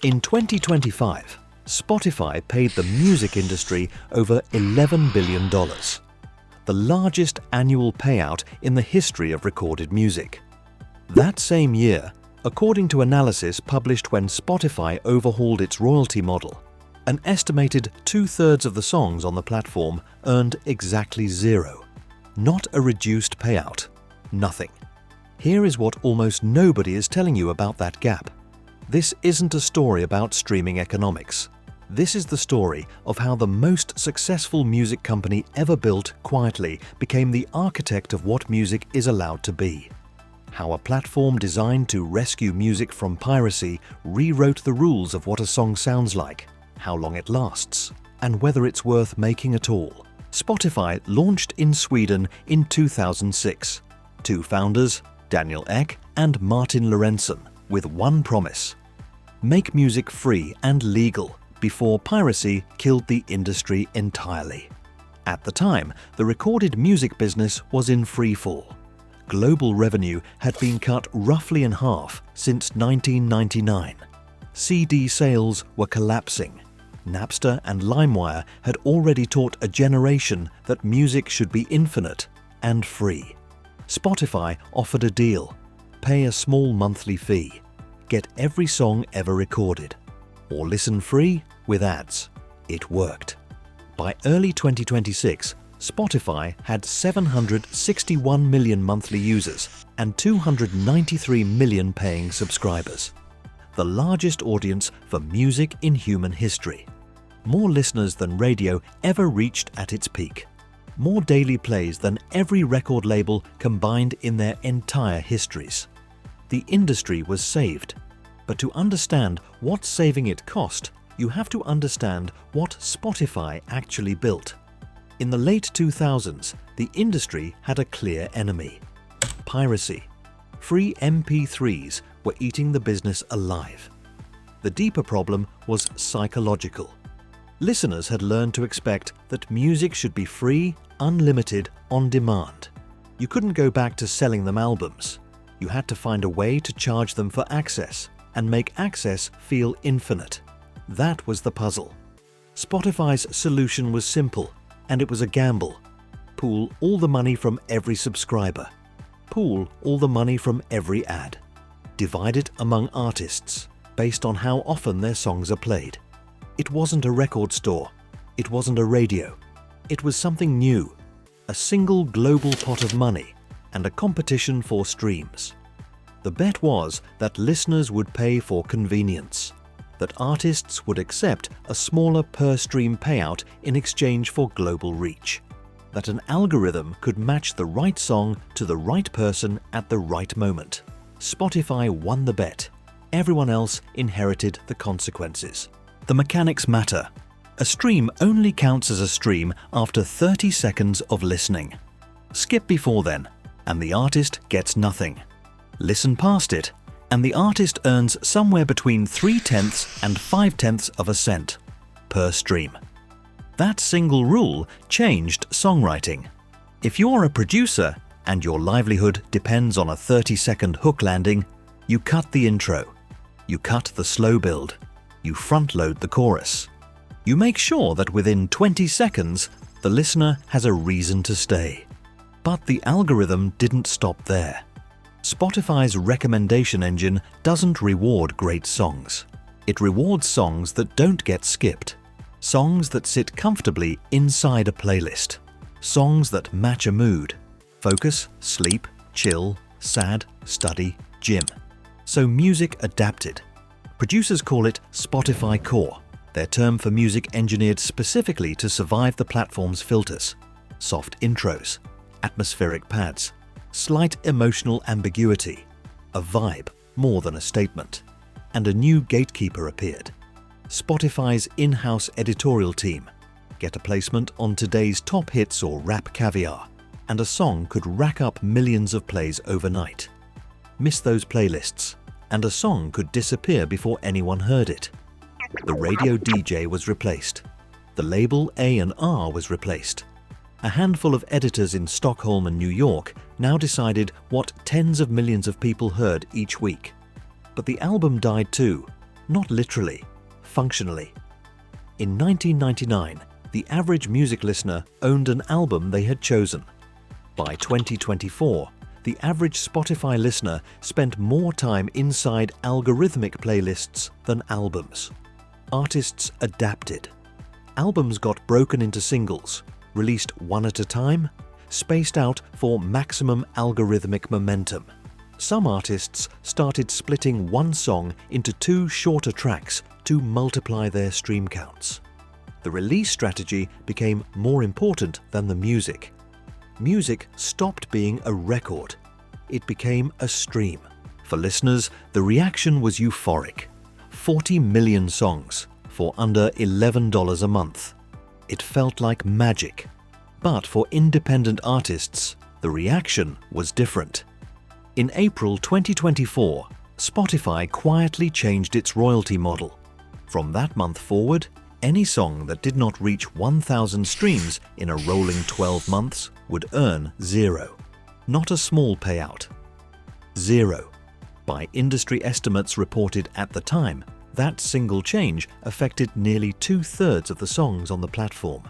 In 2025, Spotify paid the music industry over $11 billion, the largest annual payout in the history of recorded music. That same year, according to analysis published when Spotify overhauled its royalty model, an estimated 2/3 of the songs on the platform earned exactly zero. Not a reduced payout. Nothing. Here is what almost nobody is telling you about that gap. This isn't a story about streaming economics. This is the story of how the most successful music company ever built quietly became the architect of what music is allowed to be. How a platform designed to rescue music from piracy rewrote the rules of what a song sounds like, how long it lasts, and whether it's worth making at all. Spotify launched in Sweden in 2006. Two founders, Daniel Ek and Martin Lorentzon, with one promise: make music free and legal before piracy killed the industry entirely. At the time, the recorded music business was in free fall. Global revenue had been cut roughly in half since 1999. CD sales were collapsing. Napster and LimeWire had already taught a generation that music should be infinite and free. Spotify offered a deal: pay a small monthly fee, get every song ever recorded, or listen free with ads. It worked. By early 2026, Spotify had 761 million monthly users and 293 million paying subscribers. The largest audience for music in human history. More listeners than radio ever reached at its peak. More daily plays than every record label combined in their entire histories. The industry was saved. But to understand what saving it cost, you have to understand what Spotify actually built. In the late 2000s, the industry had a clear enemy: piracy. Free MP3s were eating the business alive. The deeper problem was psychological. Listeners had learned to expect that music should be free, unlimited, on demand. You couldn't go back to selling them albums. You had to find a way to charge them for access and make access feel infinite. That was the puzzle. Spotify's solution was simple, and it was a gamble. Pool all the money from every subscriber. Pool all the money from every ad. Divide it among artists, based on how often their songs are played. It wasn't a record store. It wasn't a radio. It was something new. A single global pot of money and a competition for streams. The bet was that listeners would pay for convenience, that artists would accept a smaller per-stream payout in exchange for global reach, that an algorithm could match the right song to the right person at the right moment. Spotify won the bet. Everyone else inherited the consequences. The mechanics matter. A stream only counts as a stream after 30 seconds of listening. Skip before then, and the artist gets nothing. Listen past it, and the artist earns somewhere between 0.3 and 0.5 of a cent per stream. That single rule changed songwriting. If you're a producer and your livelihood depends on a 30-second hook landing, you cut the intro, you cut the slow build, you front-load the chorus. You make sure that within 20 seconds, the listener has a reason to stay. But the algorithm didn't stop there. Spotify's recommendation engine doesn't reward great songs. It rewards songs that don't get skipped. Songs that sit comfortably inside a playlist. Songs that match a mood. Focus, sleep, chill, sad, study, gym. So music adapted. Producers call it Spotify Core, their term for music engineered specifically to survive the platform's filters. Soft intros, atmospheric pads, slight emotional ambiguity, a vibe more than a statement. And a new gatekeeper appeared. Spotify's in-house editorial team. Get a placement on today's top hits or rap caviar, and a song could rack up millions of plays overnight. Miss those playlists, and a song could disappear before anyone heard it. The radio DJ was replaced. The label A&R was replaced. A handful of editors in Stockholm and New York now decided what tens of millions of people heard each week. But the album died too. Not literally, functionally. In 1999, the average music listener owned an album they had chosen. By 2024, the average Spotify listener spent more time inside algorithmic playlists than albums. Artists adapted. Albums got broken into singles, released one at a time, spaced out for maximum algorithmic momentum. Some artists started splitting one song into 2 shorter tracks to multiply their stream counts. The release strategy became more important than the music. Music stopped being a record. It became a stream. For listeners, the reaction was euphoric. 40 million songs for under $11 a month. It felt like magic. But for independent artists, the reaction was different. In April 2024, Spotify quietly changed its royalty model. From that month forward, any song that did not reach 1,000 streams in a rolling 12 months would earn 0. Not a small payout. 0. By industry estimates reported at the time, that single change affected nearly 2/3 of the songs on the platform.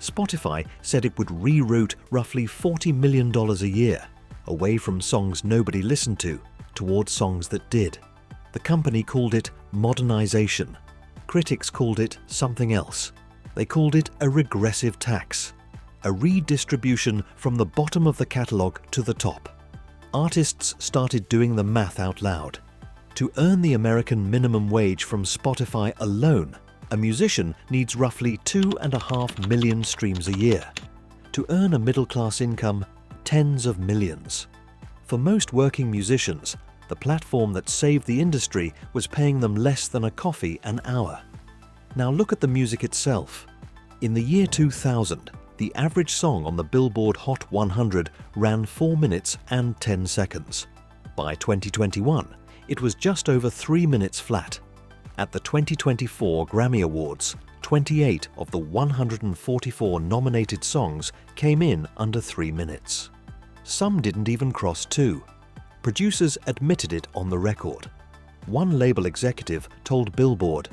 Spotify said it would reroute roughly $40 million a year away from songs nobody listened to towards songs that did. The company called it modernization. Critics called it something else. They called it a regressive tax, a redistribution from the bottom of the catalogue to the top. Artists started doing the math out loud. To earn the American minimum wage from Spotify alone, a musician needs roughly 2.5 million streams a year. To earn a middle-class income, tens of millions. For most working musicians, the platform that saved the industry was paying them less than a coffee an hour. Now look at the music itself. In the year 2000, the average song on the Billboard Hot 100 ran 4 minutes and 10 seconds. By 2021, it was just over 3 minutes flat. At the 2024 Grammy Awards, 28 of the 144 nominated songs came in under 3 minutes. Some didn't even cross 2. Producers admitted it on the record. One label executive told Billboard,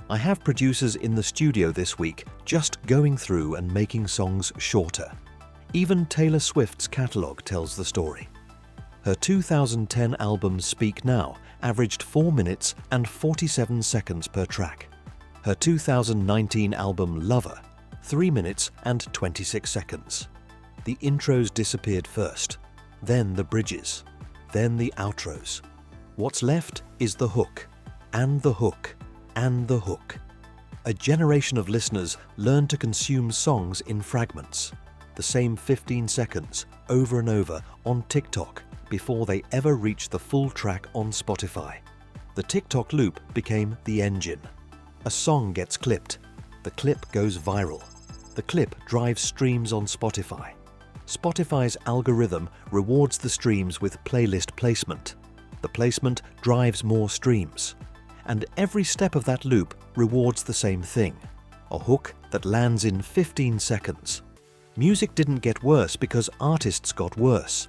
"I have producers in the studio this week just going through and making songs shorter." Even Taylor Swift's catalogue tells the story. Her 2010 album Speak Now averaged 4 minutes and 47 seconds per track. Her 2019 album Lover, 3 minutes and 26 seconds. The intros disappeared first, then the bridges, then the outros. What's left is the hook, and the hook, and the hook. A generation of listeners learned to consume songs in fragments, the same 15 seconds, over and over on TikTok before they ever reached the full track on Spotify. The TikTok loop became the engine. A song gets clipped. The clip goes viral. The clip drives streams on Spotify. Spotify's algorithm rewards the streams with playlist placement. The placement drives more streams. And every step of that loop rewards the same thing, a hook that lands in 15 seconds. Music didn't get worse because artists got worse.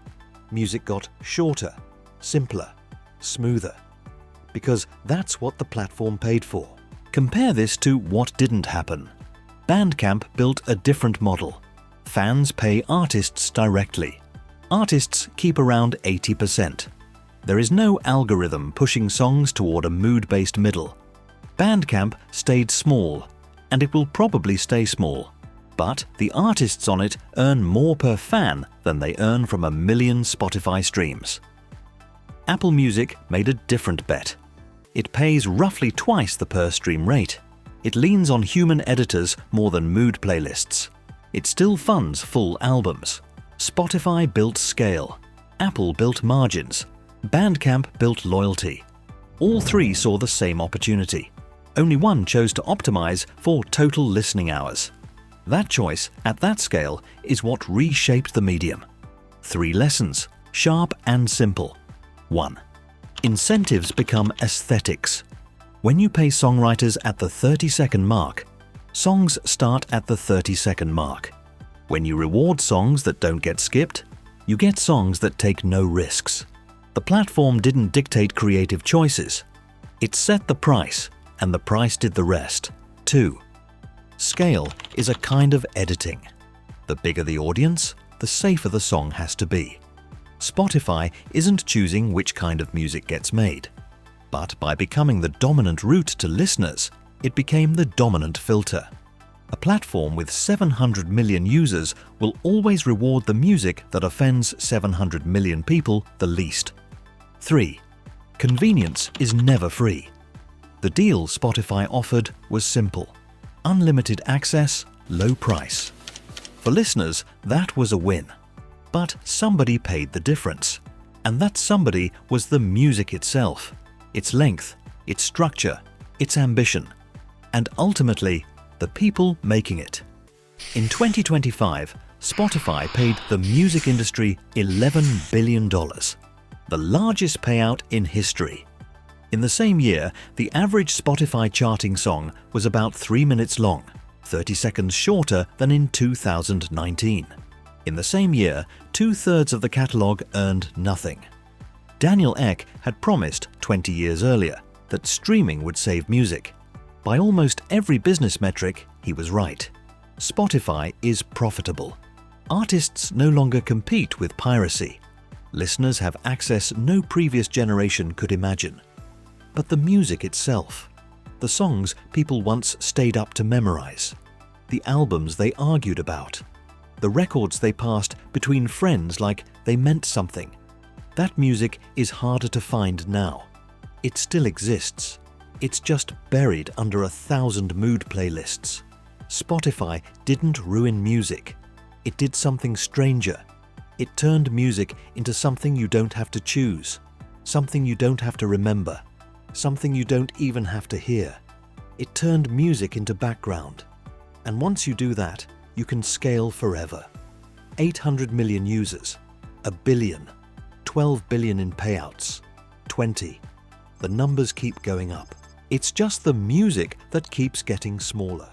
Music got shorter, simpler, smoother. Because that's what the platform paid for. Compare this to what didn't happen. Bandcamp built a different model. Fans pay artists directly. Artists keep around 80%. There is no algorithm pushing songs toward a mood-based middle. Bandcamp stayed small, and it will probably stay small. But the artists on it earn more per fan than they earn from 1 million Spotify streams. Apple Music made a different bet. It pays roughly twice the per-stream rate. It leans on human editors more than mood playlists. It still funds full albums. Spotify built scale. Apple built margins. Bandcamp built loyalty. All three saw the same opportunity. Only one chose to optimize for total listening hours. That choice, at that scale, is what reshaped the medium. 3 lessons, sharp and simple. 1. Incentives become aesthetics. When you pay songwriters at the 30-second mark, songs start at the 30-second mark. When you reward songs that don't get skipped, you get songs that take no risks. The platform didn't dictate creative choices. It set the price, and the price did the rest. 2. Scale is a kind of editing. The bigger the audience, the safer the song has to be. Spotify isn't choosing which kind of music gets made, but by becoming the dominant route to listeners, it became the dominant filter. A platform with 700 million users will always reward the music that offends 700 million people the least. 3. Convenience is never free. The deal Spotify offered was simple: unlimited access, low price. For listeners, that was a win. But somebody paid the difference. And that somebody was the music itself, its length, its structure, its ambition, and ultimately, the people making it. In 2025, Spotify paid the music industry $11 billion, the largest payout in history. In the same year, the average Spotify charting song was about 3 minutes long, 30 seconds shorter than in 2019. In the same year, 2/3 of the catalogue earned nothing. Daniel Ek had promised 20 years earlier that streaming would save music. By almost every business metric, he was right. Spotify is profitable. Artists no longer compete with piracy. Listeners have access no previous generation could imagine. But the music itself, the songs people once stayed up to memorize, the albums they argued about, the records they passed between friends like they meant something, that music is harder to find now. It still exists. It's just buried under 1,000 mood playlists. Spotify didn't ruin music. It did something stranger. It turned music into something you don't have to choose, something you don't have to remember, something you don't even have to hear. It turned music into background. And once you do that, you can scale forever. 800 million users, 1 billion, 12 billion in payouts, 20. The numbers keep going up. It's just the music that keeps getting smaller.